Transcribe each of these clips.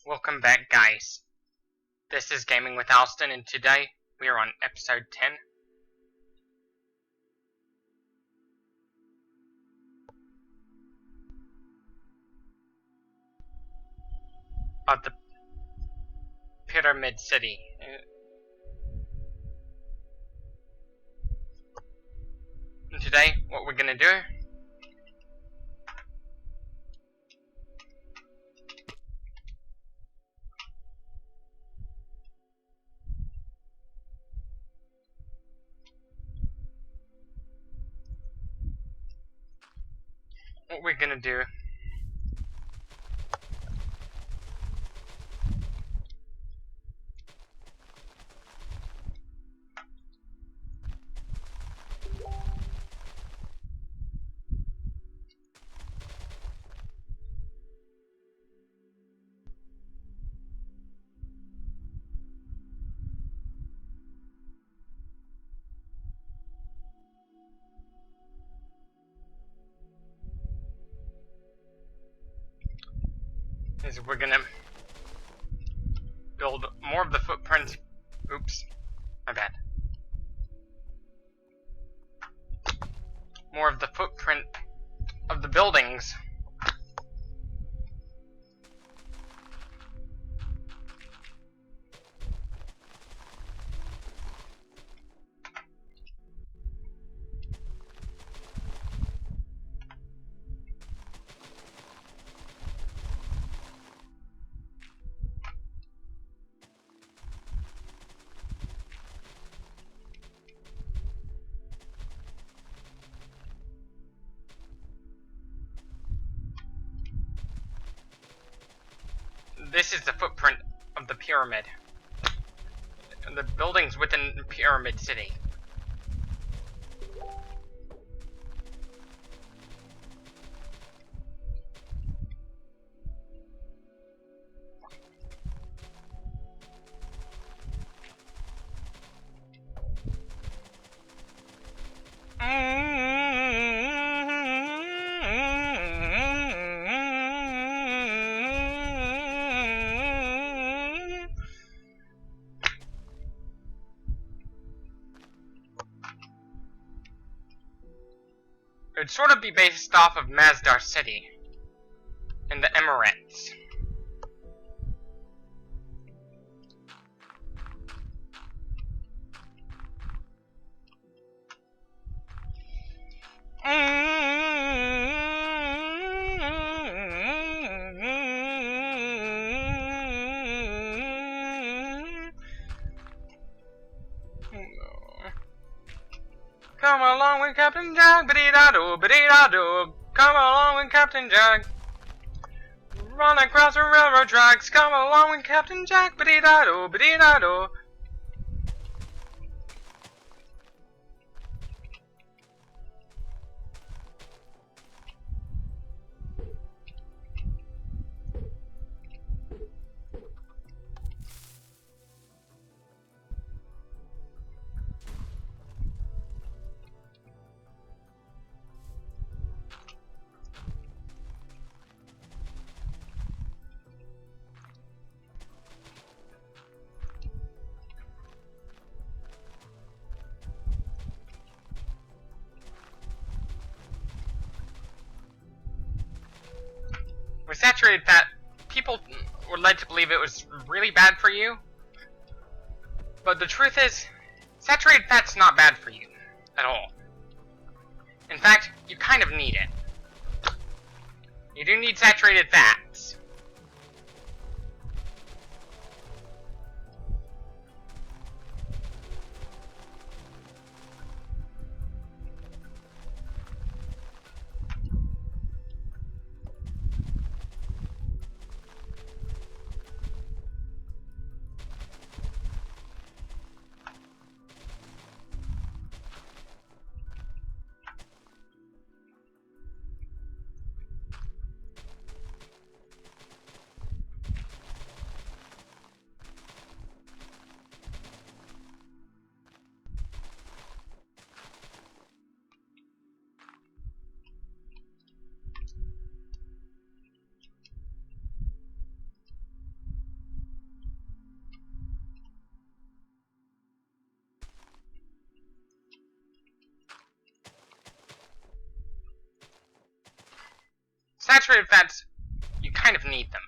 Welcome back, guys. This is Gaming with Alston, and today we are on episode 10. Of the Pyramid City. And today, what we're gonna do is we're gonna build more of the footprint. Oops, my bad. More of the footprint of the buildings. This is the footprint of the pyramid. The buildings within Pyramid City. It would sort of be based off of Masdar City in the Emirates. Come along with Captain Jack, ba-dee-da-doo. Come along with Captain Jack. Run across the railroad tracks. Come along with Captain Jack, ba-dee-da-doo. With saturated fat, people were led to believe it was really bad for you. But the truth is, saturated fat's not bad for you at all. In fact, you kind of need it. You do need saturated fats. saturated fats, you kind of need them.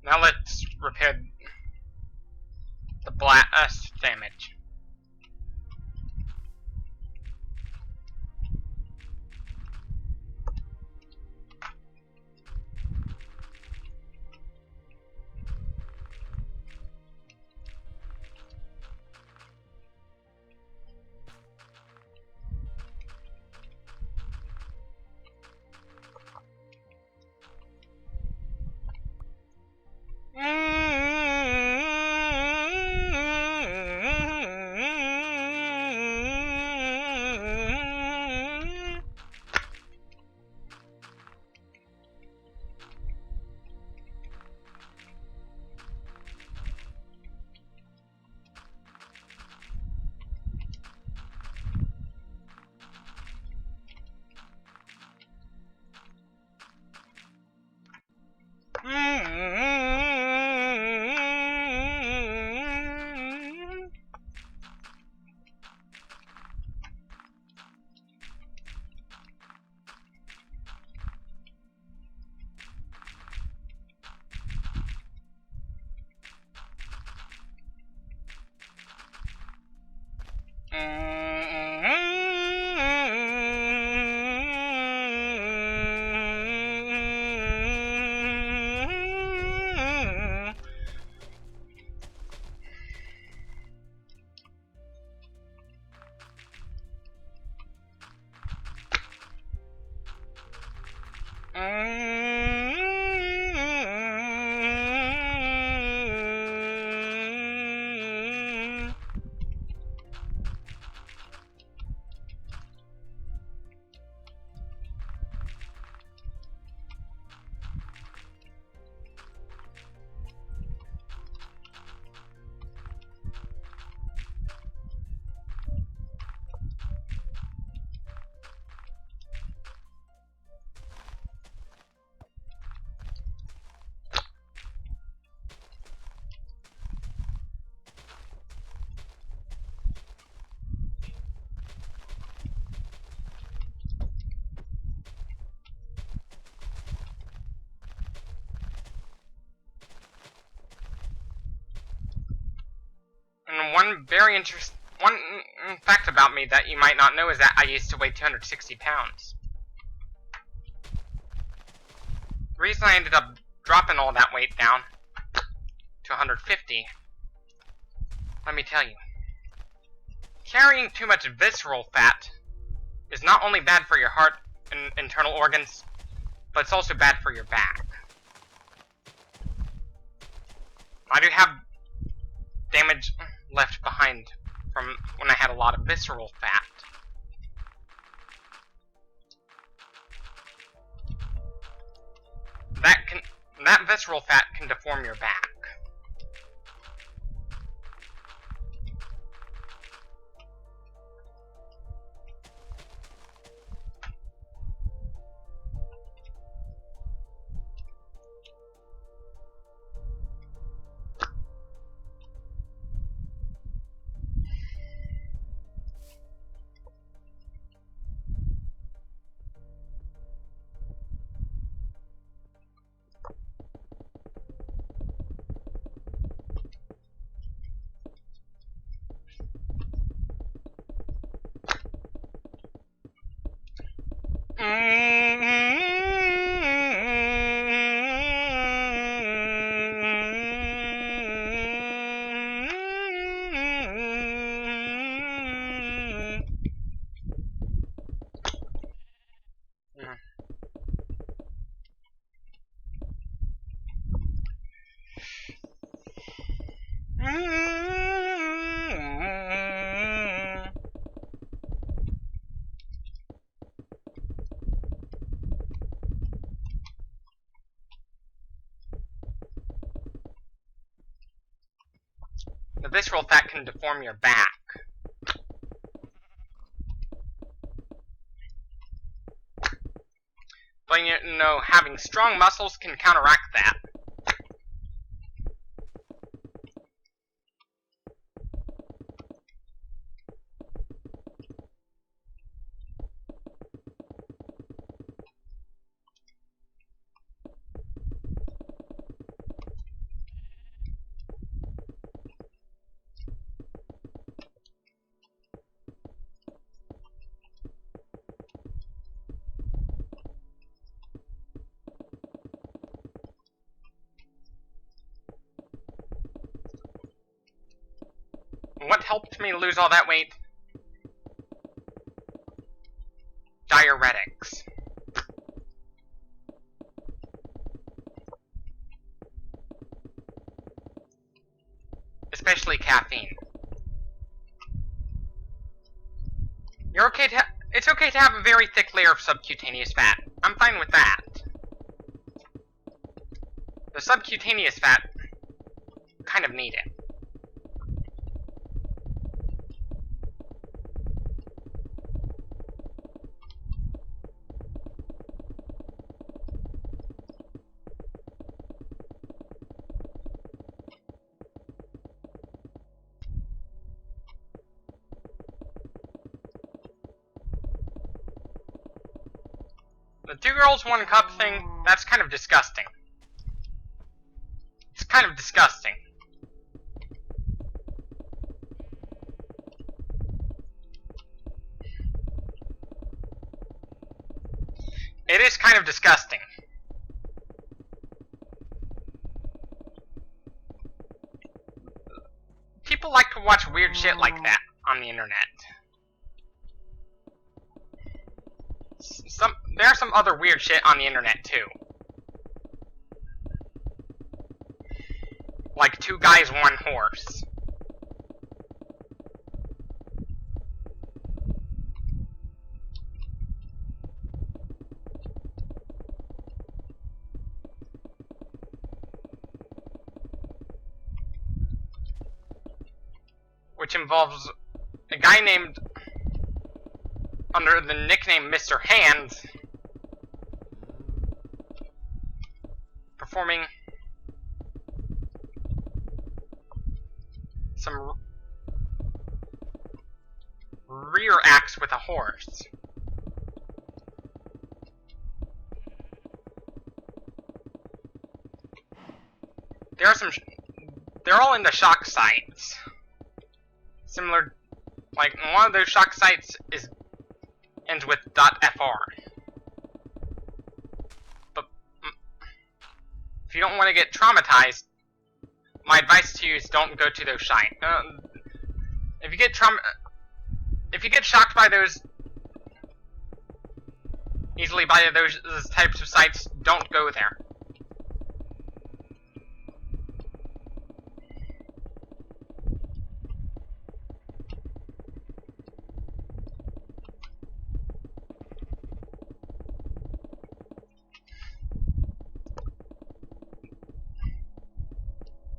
Now let's repair the blast damage. one fact about me that you might not know is that I used to weigh 260 pounds. The reason I ended up dropping all that weight down to 150, let me tell you. Carrying too much visceral fat is not only bad for your heart and internal organs, but it's also bad for your back. I do have damage left behind from when I had a lot of visceral fat. That visceral fat can deform your back. The visceral fat can deform your back. But you know, having strong muscles can counteract that. What helped me lose all that weight? Diuretics. Especially caffeine. It's okay to have a very thick layer of subcutaneous fat. I'm fine with that. The subcutaneous fat kind of need it. The 2 girls, 1 cup thing, that's kind of disgusting. It's kind of disgusting. It is kind of disgusting. People like to watch weird shit like that on the internet. There's some other weird shit on the internet too. Like 2 guys, 1 horse. Which involves a guy named, under the nickname Mr. Hands, performing some rear acts with a horse. They're all into shock sites. Similar, like one of those shock sites ends with .fr. But if you don't want to get traumatized, my advice to you is don't go to those sites. If you get shocked by those easily by those types of sites, don't go there.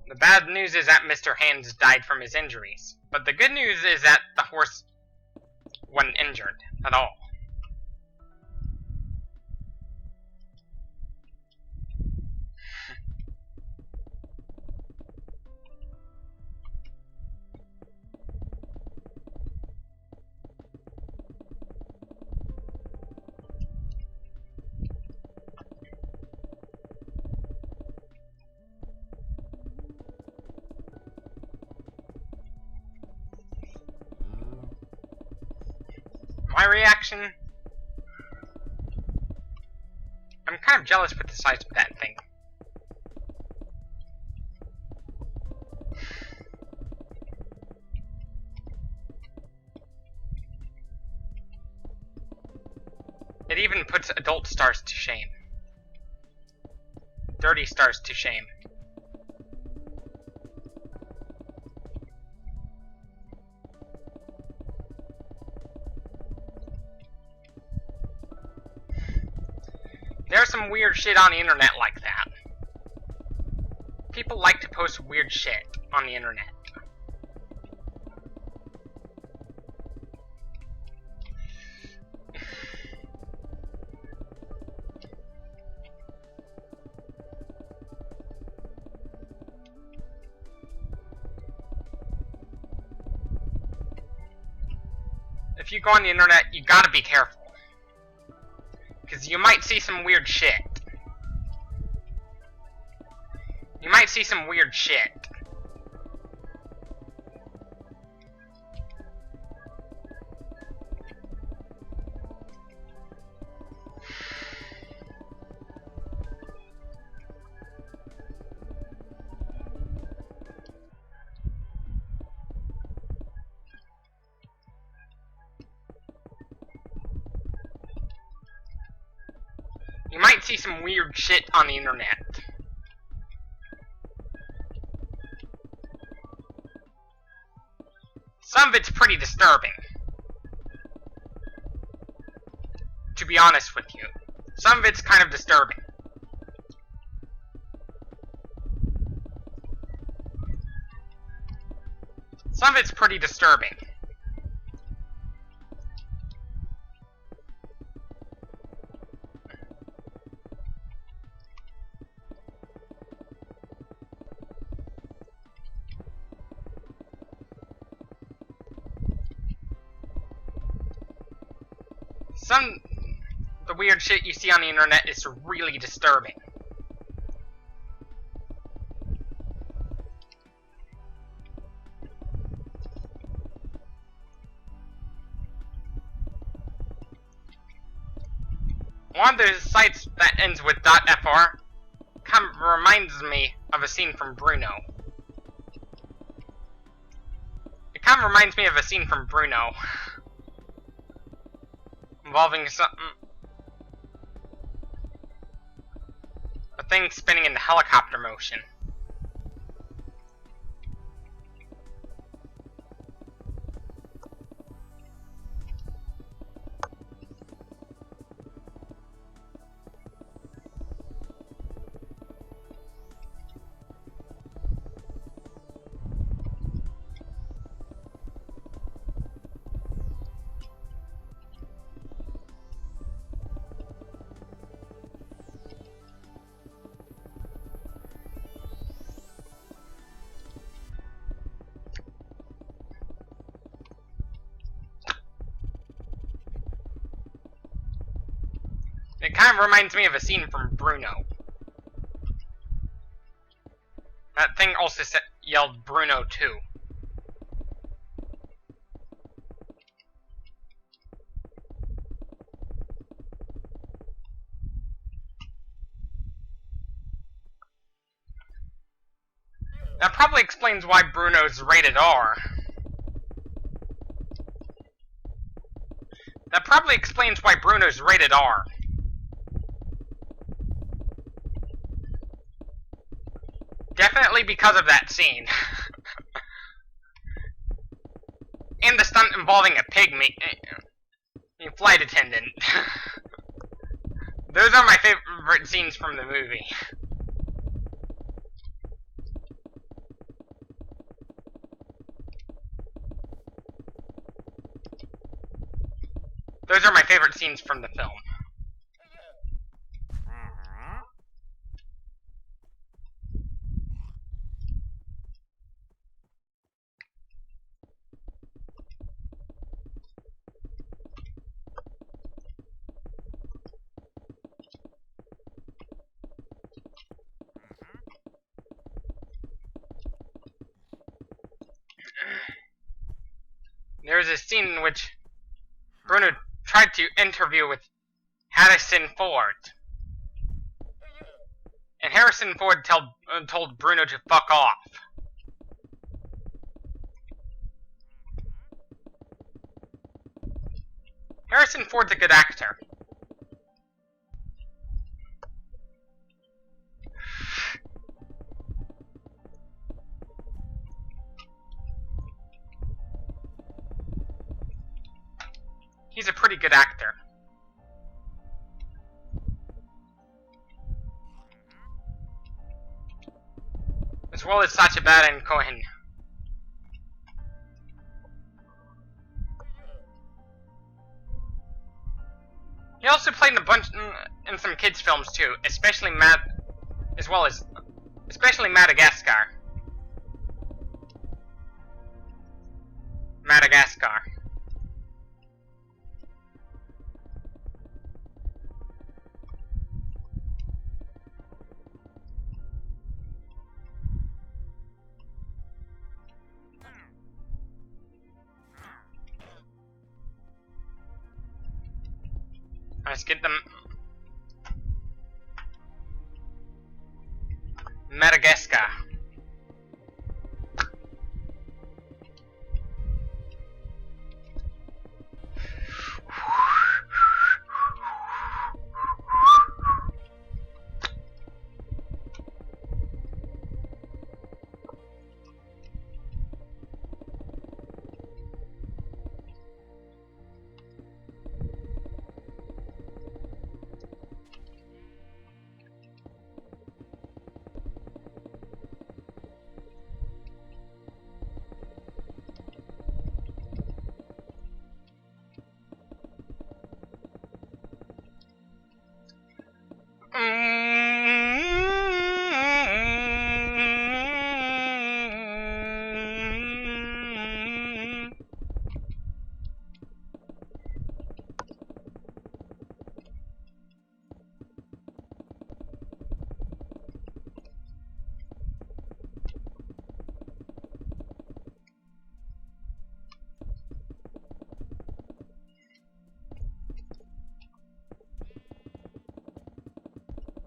The bad news is that Mr. Hands died from his injuries, but the good news is that the horse wasn't injured at all. My reaction? I'm kind of jealous with the size of that thing. It even puts adult stars to shame. Dirty stars to shame. There's some weird shit on the internet like that. People like to post weird shit on the internet. If you go on the internet, you gotta be careful. Because you might see some weird shit. You might see some weird shit. You might see some weird shit on the internet. Some of it's pretty disturbing. To be honest with you. Some of it's kind of disturbing. Some of it's pretty disturbing. The weird shit you see on the internet is really disturbing. One of those sites that ends with .fr kind of reminds me of a scene from Bruno. It kind of reminds me of a scene from Bruno. Involving a thing spinning in helicopter motion. It kind of reminds me of a scene from Bruno. That thing also yelled Bruno too. That probably explains why Bruno's rated R. That probably explains why Bruno's rated R. Definitely because of that scene. And the stunt involving a flight attendant. Those are my favorite scenes from the movie. Those are my favorite scenes from the film. There was a scene in which Bruno tried to interview with Harrison Ford. And Harrison Ford told Bruno to fuck off. Harrison Ford's a good actor. He's a pretty good actor. As well as Sacha Baron Cohen. He also played in a bunch in some kids' films too, especially Madagascar. Madagascar. Let's get them. Madagascar.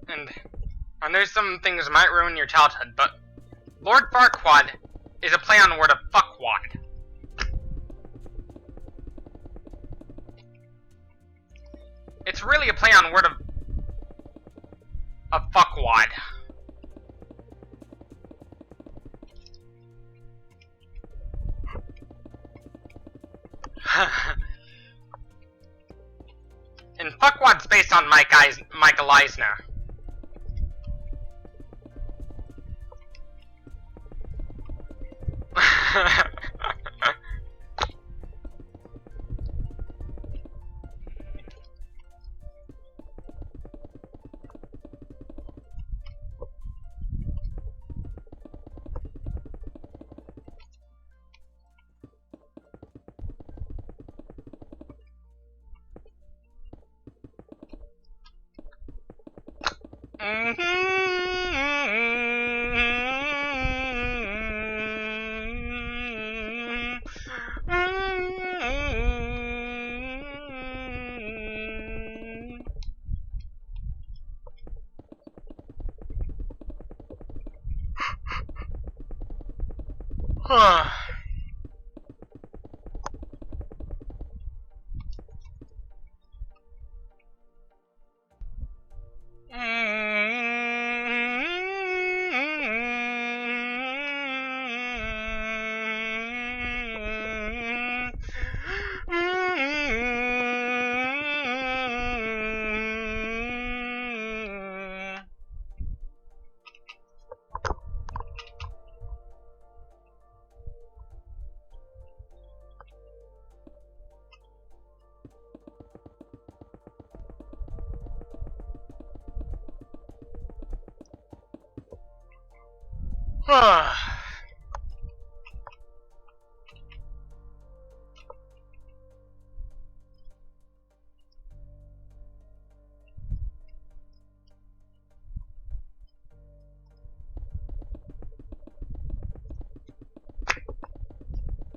And I know some things might ruin your childhood, but Lord Farquaad is a play on the word of fuckwad. It's really a play on the word of fuckwad. And fuckwad's based on Michael Eisner.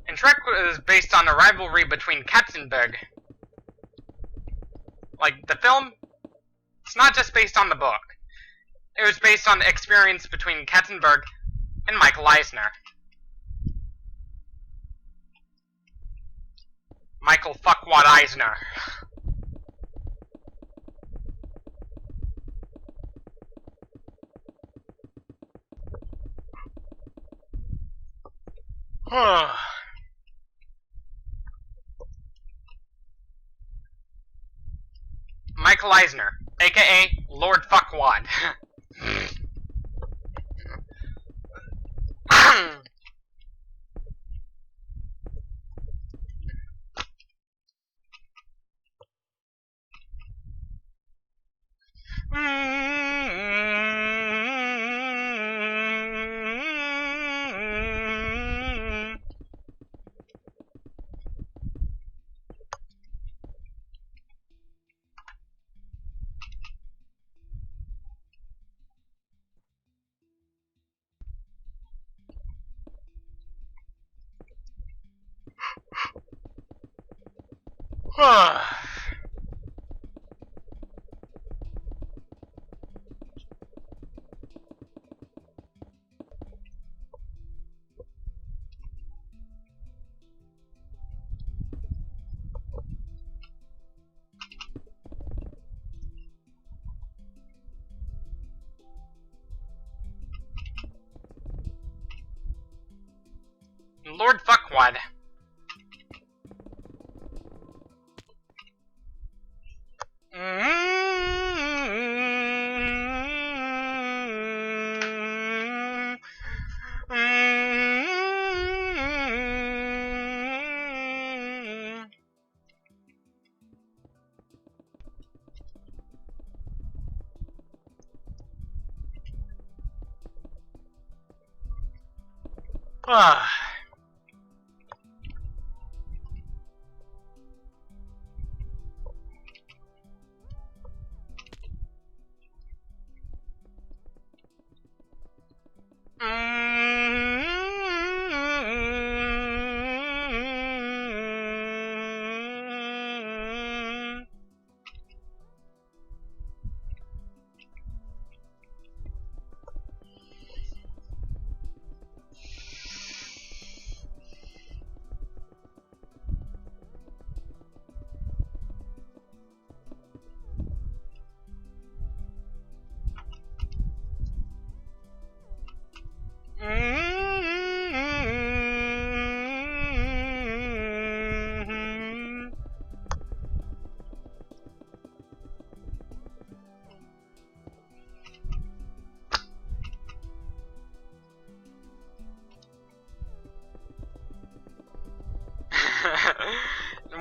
And Shrek was based on a rivalry between Katzenberg. Like, the film, it's not just based on the book. It was based on the experience between Katzenberg and Michael Eisner. Michael Fuckwad Eisner. Michael Eisner, aka Lord Fuckwad. Lord Fuckwad.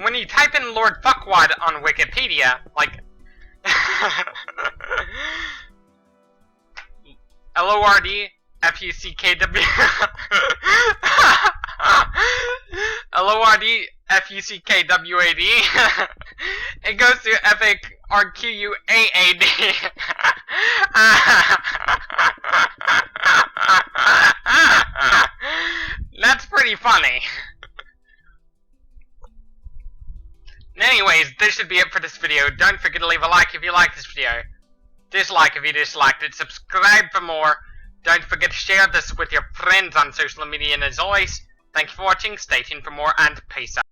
When you type in Lord Fuckwad on Wikipedia, like LORD FUCKW LORD FUCKWAD it goes to FARQUAAD. That's pretty funny. Anyways, this should be it for this video. Don't forget to leave a like if you like this video. Dislike if you disliked it. Subscribe for more. Don't forget to share this with your friends on social media, and as always, thank you for watching, stay tuned for more, and peace out.